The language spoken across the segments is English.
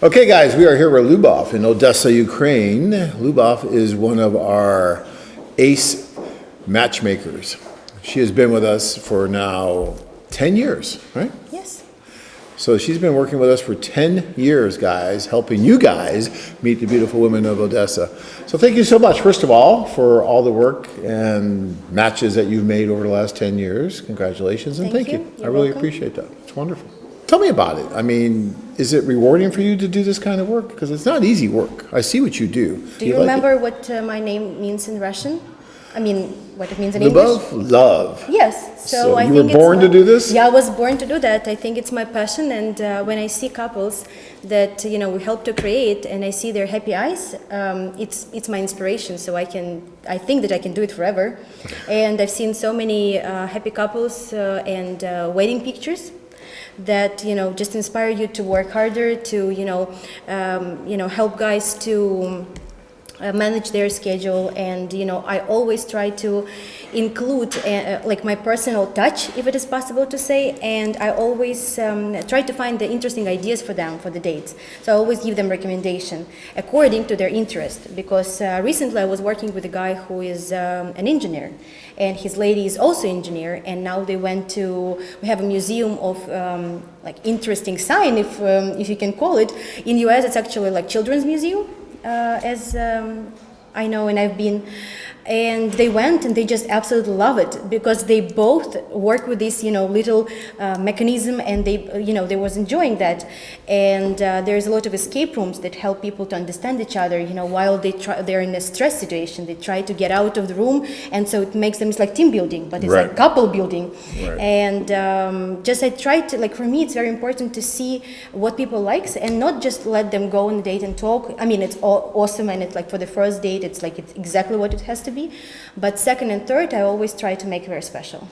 Okay, guys, we are here with Luba in Odessa, Ukraine. Luba is one of our ace matchmakers. She has been with us for now 10 years, right? Yes. So she's been working with us for 10 years, guys, helping you guys meet the beautiful women of Odessa. So thank you so much, first of all, for all the work and matches that you've made over the last 10 years. Congratulations and thank you. You're I really welcome. appreciate that. It's wonderful. Tell me about it. I mean, is it rewarding for you to do this kind of work? Because it's not easy work. I see what you do. Do you like remember it? what my name means in Russian? I mean, what it means in Lubov, English? love. Yes. So I you think were born to do this? Yeah, I was born to do that. I think it's my passion, and when I see couples that we help to create, and I see their happy eyes, it's my inspiration. So I think that I can do it forever. And I've seen so many happy couples and wedding pictures that just inspire you to work harder, to help guys to manage their schedule. And I always try to include like my personal touch, if it is possible to say, and I always try to find the interesting ideas for them for the dates. So I always give them recommendation according to their interest, because recently I was working with a guy who is an engineer, and his lady is also engineer, and now they we have a museum of like interesting sign, if you can call it. In US it's actually like children's museum, as I know, and I've been, and they went and they just absolutely love it, because they both work with this little mechanism, and they was enjoying that. And there's a lot of escape rooms that help people to understand each other, while they're in a stress situation. They try to get out of the room, and so it makes them, it's like team building, but it's Right. like couple building. Right. And I try to, like, for me it's very important to see what people likes, and not just let them go on a date and talk. I mean, it's awesome, and it's like for the first date it's exactly what it has to be, but second and third I always try to make it very special.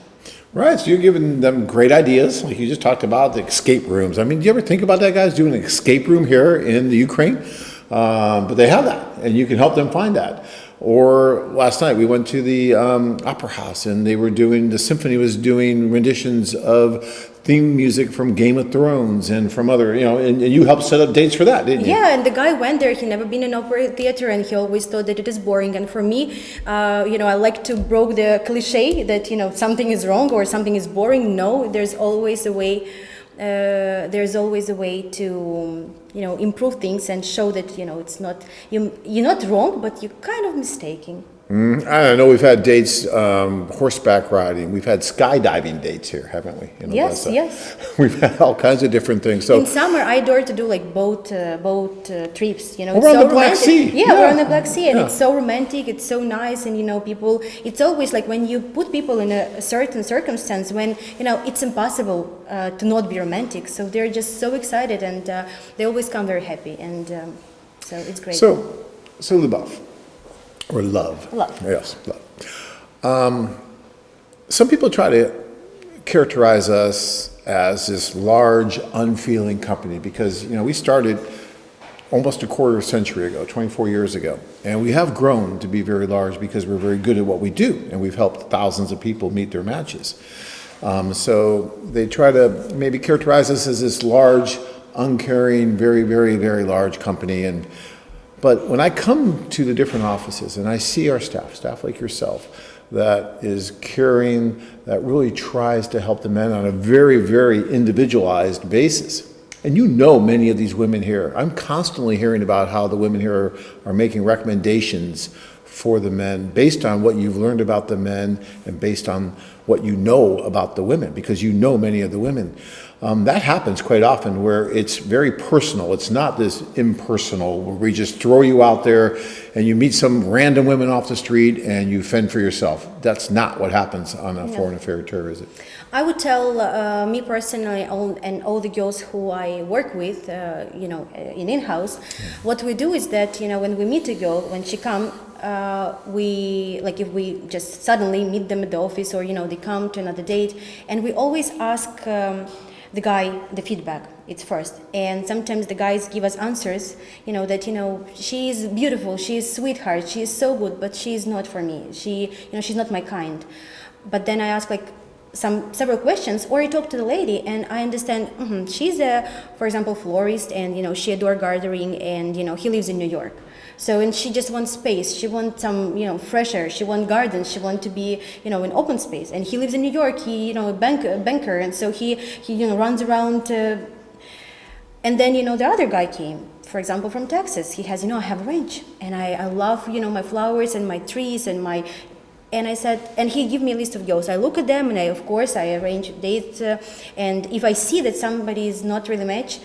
Right, so you're giving them great ideas, like you just talked about the escape rooms. I mean, do you ever think about that, guys, doing an escape room here in the Ukraine? But they have that, and you can help them find that. Or last night we went to the opera house, and the symphony was doing renditions of theme music from Game of Thrones and from other, and you helped set up dates for that, didn't you? Yeah, and the guy went there, he never been in opera theater, and he always thought that it is boring. And for me, I like to broke the cliche that, something is wrong or something is boring. No, there's always a way. There's always a way to, improve things and show that, it's not, you're not wrong, but you're kind of mistaken. I know we've had dates, horseback riding. We've had skydiving dates here, haven't we? in Yes, Odessa? yes. We've had all kinds of different things. So In summer, I adore to do like boat trips. We're It's on so the Black romantic. Sea. Yeah, we're on the Black Sea, and Yeah. it's so romantic. It's so nice, and people. It's always like when you put people in a certain circumstance, when it's impossible to not be romantic. So they're just so excited, and they always come very happy, and so it's great. So Lubov, or love. Love. Yes, love. Some people try to characterize us as this large, unfeeling company because, we started almost a quarter century ago, 24 years ago. And we have grown to be very large because we're very good at what we do, and we've helped thousands of people meet their matches. So they try to maybe characterize us as this large, uncaring, very, very, very large company. But when I come to the different offices and I see our staff like yourself, that is caring, that really tries to help the men on a very, very individualized basis. And many of these women here. I'm constantly hearing about how the women here are making recommendations for the men based on what you've learned about the men and based on what you know about the women, because many of the women. That happens quite often where it's very personal. It's not this impersonal where we just throw you out there and you meet some random women off the street and you fend for yourself. That's not what happens on a foreign affair tour, is it? I would tell me personally, and all the girls who I work with, in in-house, what we do is that, when we meet a girl, when she come, if we just suddenly meet them at the office, or they come to another date, and we always ask the guy the feedback. It's first, and sometimes the guys give us answers, that she is beautiful, she is sweetheart, she is so good, but she is not for me. She's not my kind. But then I ask, like, several questions, or I talk to the lady and I understand she's a, for example, florist, and she adore gardening, and he lives in New York. So, and she just wants space. She wants some, fresh air. She wants gardens. She wants to be, in open space. And he lives in New York. He, a banker, and so he runs around. And then, the other guy came, for example, from Texas. He has, I have a ranch, and I love, my flowers and my trees and my. And I said, and he gave me a list of goals. I look at them, and of course, I arrange dates. And if I see that somebody is not really matched,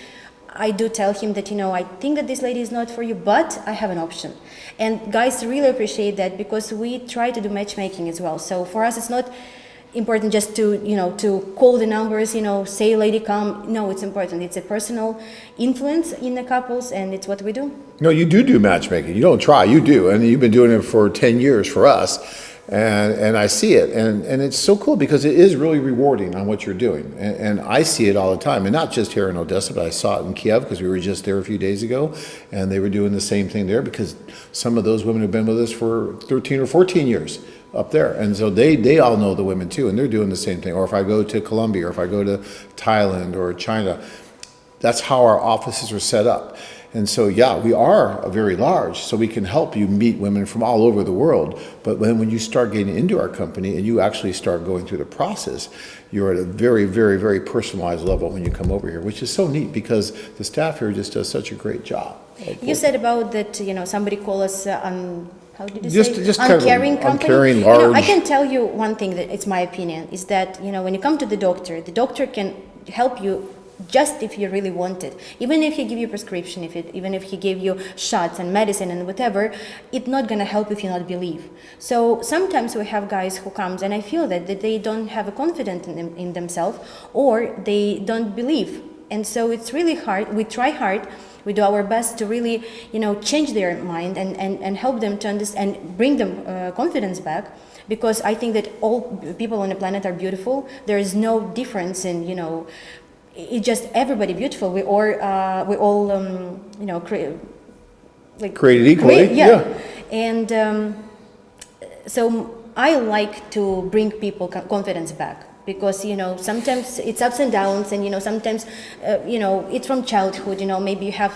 I do tell him that, I think that this lady is not for you, but I have an option. And guys really appreciate that, because we try to do matchmaking as well. So for us, it's not important just to, to call the numbers, say, lady, come. No, it's important. It's a personal influence in the couples, and it's what we do. No, you do matchmaking. You don't try, you do. And you've been doing it for 10 years for us. And I see it, and it's so cool because it is really rewarding on what you're doing. And I see it all the time, and not just here in Odessa, but I saw it in Kiev because we were just there a few days ago, and they were doing the same thing there, because some of those women have been with us for 13 or 14 years up there. And so they all know the women too, and they're doing the same thing. Or if I go to Colombia, or if I go to Thailand or China, that's how our offices are set up. And so, yeah, we are very large, so we can help you meet women from all over the world. But when you start getting into our company and you actually start going through the process, you're at a very, very, very personalized level when you come over here, which is so neat because the staff here just does such a great job. You said about that, somebody call us how did you just say? Just kind uncaring of company. Uncaring, large. I can tell you one thing that it's my opinion, is that, when you come to the doctor can help you just if you really want it. Even if he give you prescription, even if he gave you shots and medicine and whatever, it's not going to help if you not believe. So sometimes we have guys who comes, and I feel that they don't have a confidence in themselves, or they don't believe. And so it's really hard. We try hard. We do our best to really, change their mind and help them to understand and bring them confidence back. Because I think that all people on the planet are beautiful. There is no difference in, it's just everybody beautiful. We all created equally. Yeah. And so I like to bring people confidence back, because sometimes it's ups and downs, and sometimes it's from childhood. Maybe you have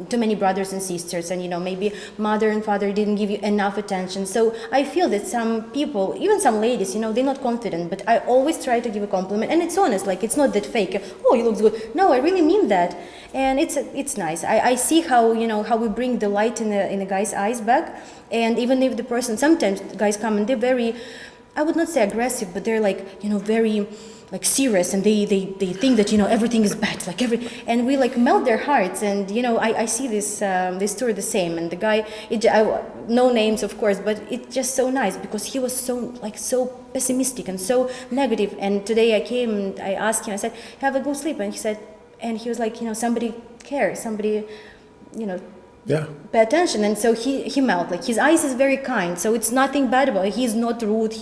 too many brothers and sisters, and maybe mother and father didn't give you enough attention. So I feel that some people, even some ladies, they're not confident, but I always try to give a compliment, and it's honest, like it's not that fake. Oh, you look good. No, I really mean that, and it's nice. I see how how we bring the light in the guy's eyes back, and even if the person, sometimes guys come and they're very, I would not say aggressive, but they're very serious, and they think that everything is bad, and we melt their hearts. And I see this tour the same, and the guy, no names of course, but it's just so nice because he was so pessimistic and so negative. And today I came and I asked him, I said, have a good sleep, and he was like, somebody cares, somebody Yeah. pay attention. And so he melted. His eyes is very kind, so it's nothing bad about it. He's not rude,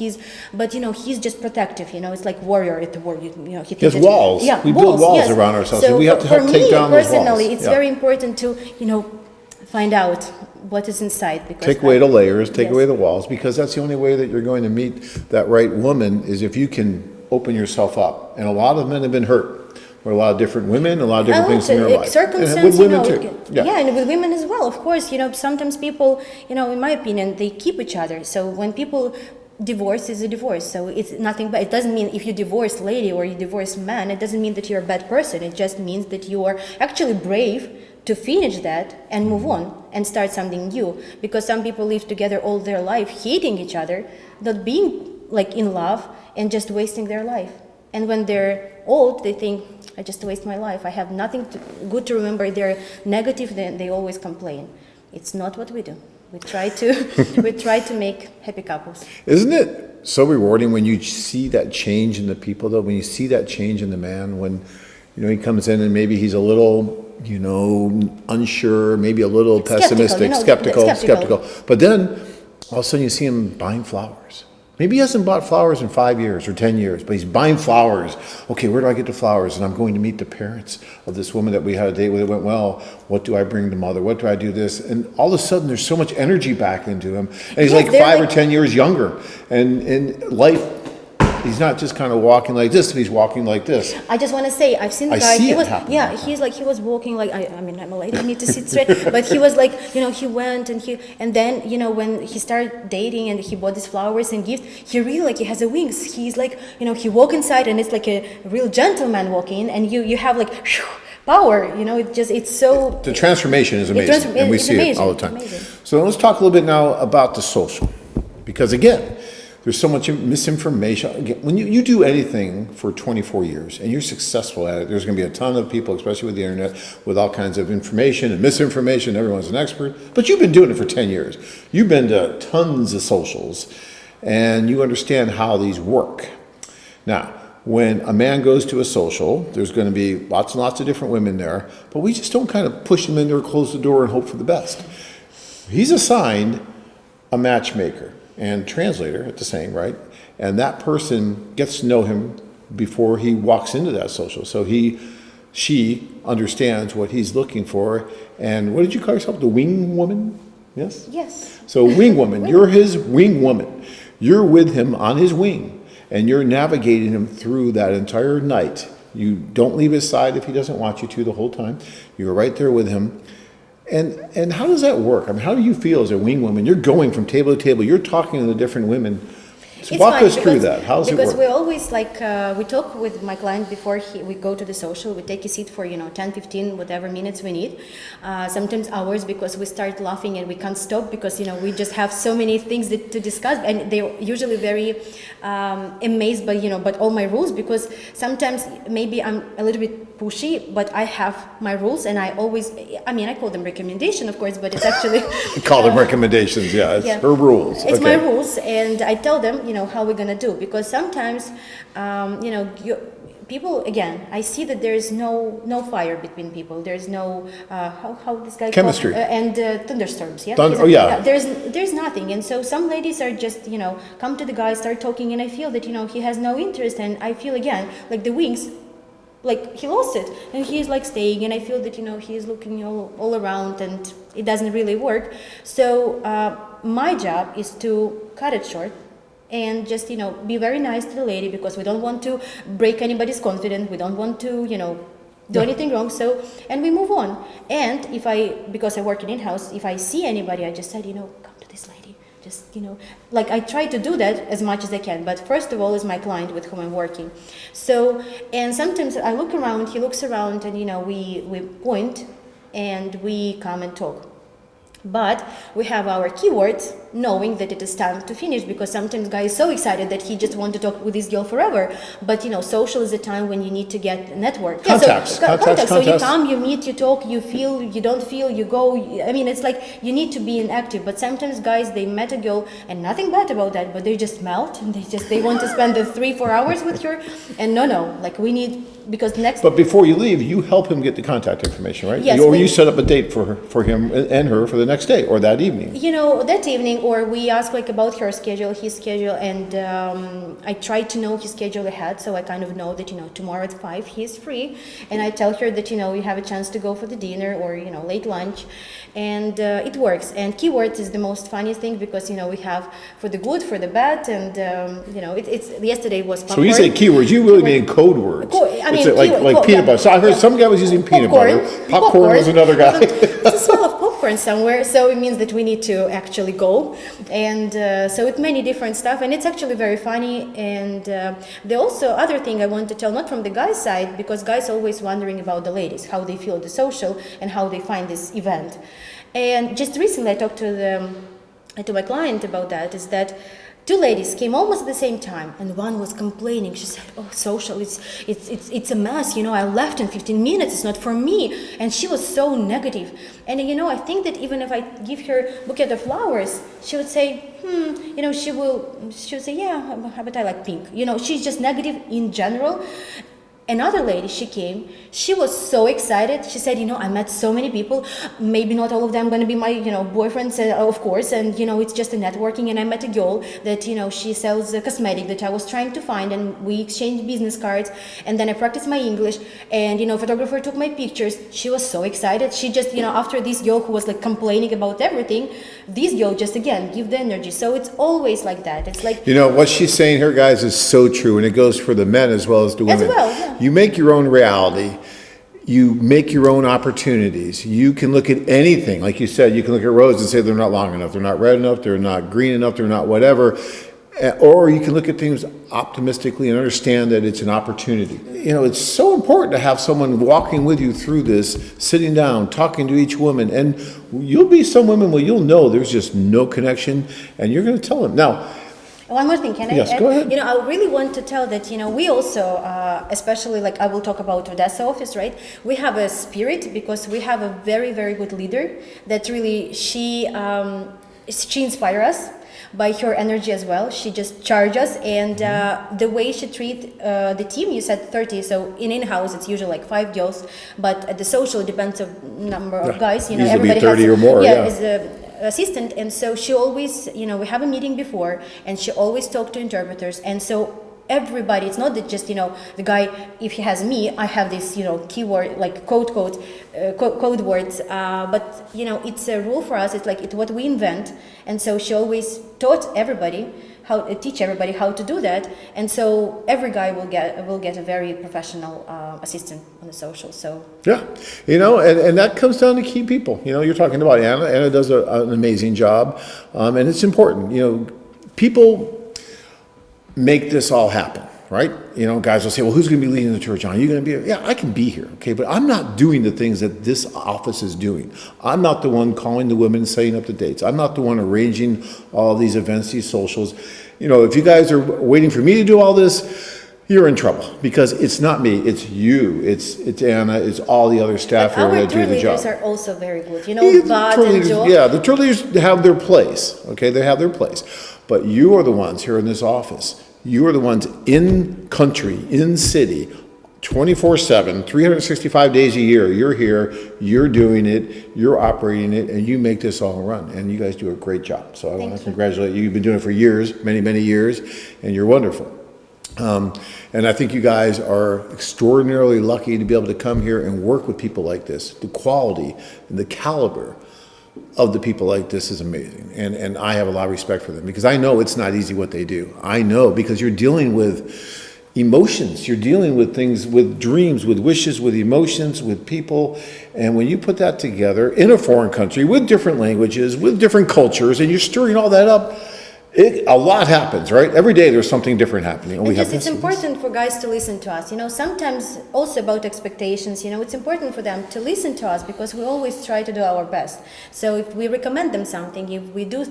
but he's just protective. It's like warrior at the war. He There's walls. Yeah, we build walls yes. around ourselves, So and we have to help take down those walls. Personally, it's Yeah. very important to find out what is inside. Because Take away the layers, take Yes. away the walls, because that's the only way that you're going to meet that right woman, is if you can open yourself up. And a lot of men have been hurt. Or a lot of different women, a lot of different things in their life. Circumstances, and with women too. Yeah, and with women as well, of course. Sometimes people, in my opinion, they keep each other. So when people divorce is a divorce, so it's nothing bad. It doesn't mean if you divorce lady or you divorce man, it doesn't mean that you're a bad person. It just means that you are actually brave to finish that and move on and start something new. Because some people live together all their life, hating each other, not being in love, and just wasting their life. And when they're old, they think, I just waste my life. I have nothing good to remember. They're negative, then they always complain. It's not what we do. We try to make happy couples. Isn't it so rewarding when you see that change in the people, though? When you see that change in the man, when he comes in and maybe he's a little, unsure, maybe a little pessimistic, skeptical. But then all of a sudden you see him buying flowers. Maybe he hasn't bought flowers in 5 years or 10 years, but he's buying flowers. Okay, where do I get the flowers? And I'm going to meet the parents of this woman that we had a date with. It went well. What do I bring to mother? What do I do this? And all of a sudden, there's so much energy back into him. And he's 5 or 10 years younger. And life He's not just kind of walking like this, he's walking like this. I just want to say, I've seen the I guy. see He it was, happening. yeah, he was walking like, I mean, I'm a lady, I need to sit straight. But he was like, he went and then, when he started dating and he bought these flowers and gifts, he really like, he has a wings. He's like, he walk inside and it's like a real gentleman walking, and you have like, power, it's so... The transformation is amazing, and we see it all the time. So let's talk a little bit now about the social. Because again, there's so much misinformation. Again, when you do anything for 24 years and you're successful at it, there's going to be a ton of people, especially with the internet, with all kinds of information and misinformation. Everyone's an expert. But you've been doing it for 10 years. You've been to tons of socials, and you understand how these work. Now, when a man goes to a social, there's going to be lots and lots of different women there, but we just don't kind of push them in there, close the door, and hope for the best. He's assigned a matchmaker and translator at the same, right? And that person gets to know him before he walks into that social. So she understands what he's looking for. And what did you call yourself? The wing woman? Yes? Yes. So wing woman, you're his wing woman. You're with him on his wing, and you're navigating him through that entire night. You don't leave his side if he doesn't want you to the whole time. You're right there with him. And how does that work? I mean, how do you feel as a wing woman? You're going from table to table. You're talking to the different women. So walk us through that. How does it work? Because we always we talk with my client before we go to the social. We take a seat for 10, 15, whatever minutes we need. Sometimes hours, because we start laughing and we can't stop because we just have so many things to discuss, and they're usually very amazed by but all my rules, because sometimes maybe I'm a little bit pushy, but I have my rules, and I always, I call them recommendation, of course, but it's actually call them recommendations. Yeah, it's her rules. It's my rules, and I tell them how we're gonna do, because sometimes people, again, I see that there's no fire between people. There's no how this guy chemistry and thunderstorms. Yeah. There's nothing, and so some ladies are just come to the guy, start talking, and I feel that he has no interest, and I feel again like the wings. Like he lost it, and he's like staying, and I feel that he's looking all around, and it doesn't really work. So my job is to cut it short, and just be very nice to the lady, because we don't want to break anybody's confidence. We don't want to do anything wrong. So, and we move on. And because I work in in-house, if I see anybody, I just said come to this lady. Just like I try to do that as much as I can, but first of all is my client with whom I'm working. So, and sometimes I look around, he looks around, and we point and we come and talk. But we have our keywords, knowing that it is time to finish, because sometimes guy is so excited that he just wants to talk with this girl forever. But social is a time when you need to get network. Contacts. So you come, you meet, you talk, you feel, you don't feel, you go. It's like you need to be inactive. But sometimes guys, they met a girl, and nothing bad about that, but they just melt, and they want to spend the 3-4 hours with her. And no, like we need, because next. But before you leave, you help him get the contact information, right? Yes. Or you set up a date for him and her for the next day or that evening. That evening, or we ask about her schedule, his schedule, and I try to know his schedule ahead, so I kind of know that tomorrow at 5 he's free, and I tell her that we have a chance to go for the dinner or late lunch, and it works. And keywords is the most funniest thing, because we have for the good, for the bad, and it's yesterday was popcorn. So when you say keywords, you really mean code words. Like peanut butter. So I heard some guy was using peanut butter. Popcorn was another guy. It's a smell of popcorn somewhere, so it means that we need to actually go. And so it's many different stuff, and it's actually very funny. And the also other thing I want to tell, not from the guy's side, because guys always wondering about the ladies, how they feel at the social and how they find this event. And just recently I talked to my client about that, is that 2 ladies came almost at the same time, and one was complaining. She said, "Oh, social, it's a mess. I left in 15 minutes. It's not for me." And she was so negative. And I think that even if I give her a bouquet of flowers, she would say, she would say, "Yeah, but I like pink." She's just negative in general. Another lady, she came, she was so excited. She said, I met so many people, maybe not all of them going to be my, boyfriends, of course, and, it's just a networking, and I met a girl that, she sells cosmetic that I was trying to find, and we exchanged business cards, and then I practiced my English, and, photographer took my pictures. She was so excited. She just, after this girl who was like complaining about everything, this girl just, again, give the energy. So it's always like that. It's like... What she's saying here, guys, is so true, and it goes for the men as well as the women. As well, yeah. You make your own reality. You make your own opportunities. You can look at anything. Like you said, you can look at roses and say they're not long enough, they're not red enough, they're not green enough, they're not whatever. Or you can look at things optimistically and understand that it's an opportunity. It's so important to have someone walking with you through this, sitting down, talking to each woman. And you'll be some women where you'll know there's just no connection, and you're going to tell them. Now, one more thing, can I? Yes, go ahead. I really want to tell that, we also, especially like I will talk about Odessa office, right? We have a spirit because we have a very, very good leader that really, she inspires us by her energy as well. She just charges us, and the way she treat the team, you said 30, so in-house it's usually like 5 girls, but at the social it depends on number of guys, everybody 30 has, or more, is a assistant, and so she always, we have a meeting before, and she always talk to interpreters, and so everybody, it's not that just, the guy, if he has me, I have this, keyword, like code words, but, it's a rule for us, it's like, it's what we invent, and so she always taught everybody, teach everybody how to do that, and so every guy will get a very professional assistant on the social. So yeah, and that comes down to key people. You're talking about Anna. Anna does an amazing job, and it's important. People make this all happen, right? Guys will say, well, who's going to be leading the church? Are you going to be here? Yeah, I can be here, okay, but I'm not doing the things that this office is doing. I'm not the one calling the women, setting up the dates. I'm not the one arranging all these events, these socials. If you guys are waiting for me to do all this, you're in trouble, because it's not me, it's you, it's Anna, it's all the other staff here that do the job. Our tour leaders are also very good, the tour leaders have their place, okay, they have their place, but you are the ones here in this office. You are the ones in country, in city, 24/7, 365 days a year. You're here, you're doing it, you're operating it, and you make this all run. And you guys do a great job. So I want to congratulate you. You've been doing it for years, many, many years, and you're wonderful. And I think you guys are extraordinarily lucky to be able to come here and work with people like this. The quality and the caliber of the people like this is amazing, and I have a lot of respect for them, because I know it's not easy what they do. I know, because you're dealing with emotions, you're dealing with things, with dreams, with wishes, with emotions, with people, and when you put that together in a foreign country with different languages, with different cultures, and you're stirring all that up, a lot happens, right? Every day there's something different happening. And it's important for guys to listen to us. Sometimes also about expectations, it's important for them to listen to us, because we always try to do our best. So if we recommend them something, if we do,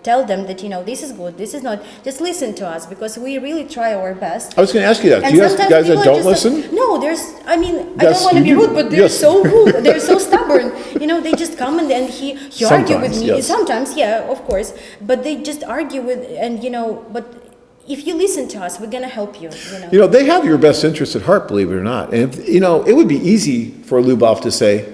tell them that, this is good, this is not, just listen to us, because we really try our best. I was going to ask you that. Do you have guys that don't listen? No, I don't want to be rude, but they're so rude. They're so stubborn. They just come and he argue with me. Yes. Sometimes, yeah, of course. But they just argue with, and but if you listen to us, we're gonna help you. They have your best interest at heart, believe it or not. And if, it would be easy for Luba to say,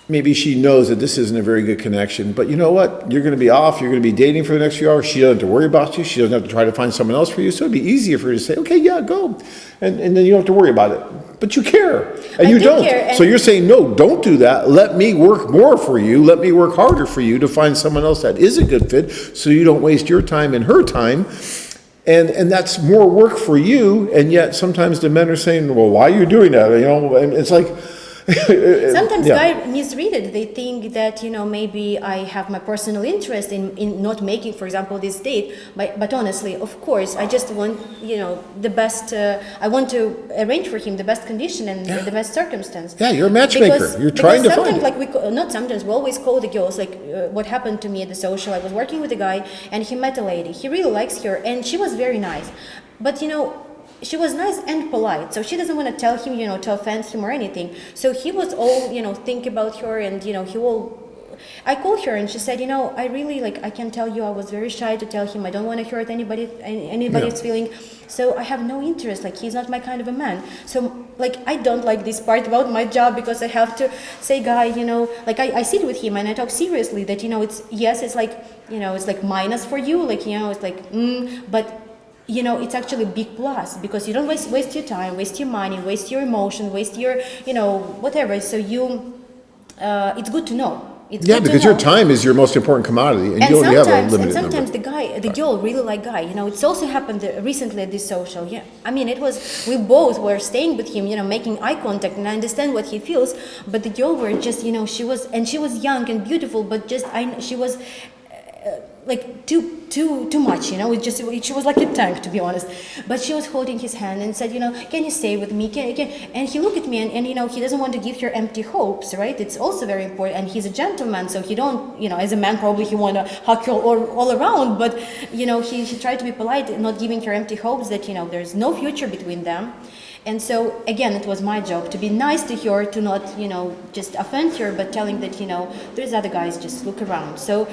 maybe she knows that this isn't a very good connection, but you know what? You're going to be off. You're going to be dating for the next few hours. She doesn't have to worry about you. She doesn't have to try to find someone else for you. So it'd be easier for her to say, okay, yeah, go, and then you don't have to worry about it. But you care, and you don't. So you're saying, no, don't do that. Let me work more for you. Let me work harder for you to find someone else that is a good fit, so you don't waste your time and her time. And that's more work for you. And yet sometimes the men are saying, well, why are you doing that? And it's like, sometimes guys misread it. They think that maybe I have my personal interest in not making, for example, this date. But honestly, of course, I just want the best. I want to arrange for him the best condition and the best circumstance. Yeah, you're a matchmaker. You're trying to find it. Not sometimes, we always call the girls. Like what happened to me at the social. I was working with a guy and he met a lady. He really likes her and she was very nice. But she was nice and polite, so she doesn't want to tell him, to offend him or anything. So he was all, think about her, and he will I called her and she said, I really I can tell you I was very shy to tell him I don't want to hurt anybody's feeling. So I have no interest. He's not my kind of a man. So I don't like this part about my job because I have to say, guy, I sit with him and I talk seriously that, it's minus for you. But it's actually a big plus because you don't waste your time, waste your money, waste your emotion, waste your, whatever. So it's good to know. It's good because to your know. time is your most important commodity, and you only have a limited sometimes number. the girl really like guy. It's also happened recently at this social. Yeah, I mean, we both were staying with him, making eye contact, and I understand what he feels. But the girl were just, she was young and beautiful, but she was. Too much, she was like a tank, to be honest. But she was holding his hand and said, can you stay with me? And he looked at me and he doesn't want to give her empty hopes, right? It's also very important. And he's a gentleman, so he don't, as a man, probably he want to hug her all around. But, he tried to be polite, not giving her empty hopes that, there's no future between them. And so, again, it was my job to be nice to her, to not, just offend her, but telling that, there's other guys, just look around. So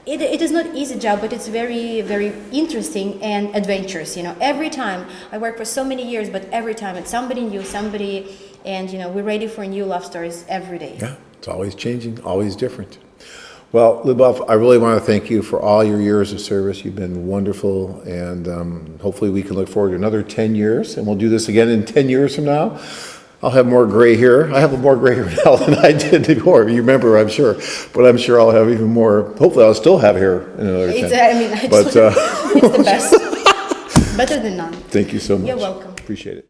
it is not easy job, but it's very, very interesting and adventurous. Every time I work for so many years, but every time it's somebody new, and we're ready for new love stories every day. Yeah, it's always changing, always different. Well, Luba, I really want to thank you for all your years of service. You've been wonderful, and hopefully we can look forward to another 10 years, and we'll do this again in 10 years from now. I'll have more gray hair. I have more gray hair now than I did before. You remember, I'm sure. But I'm sure I'll have even more. Hopefully, I'll still have hair in another 10. It's the best. Better than none. Thank you so much. You're welcome. Appreciate it.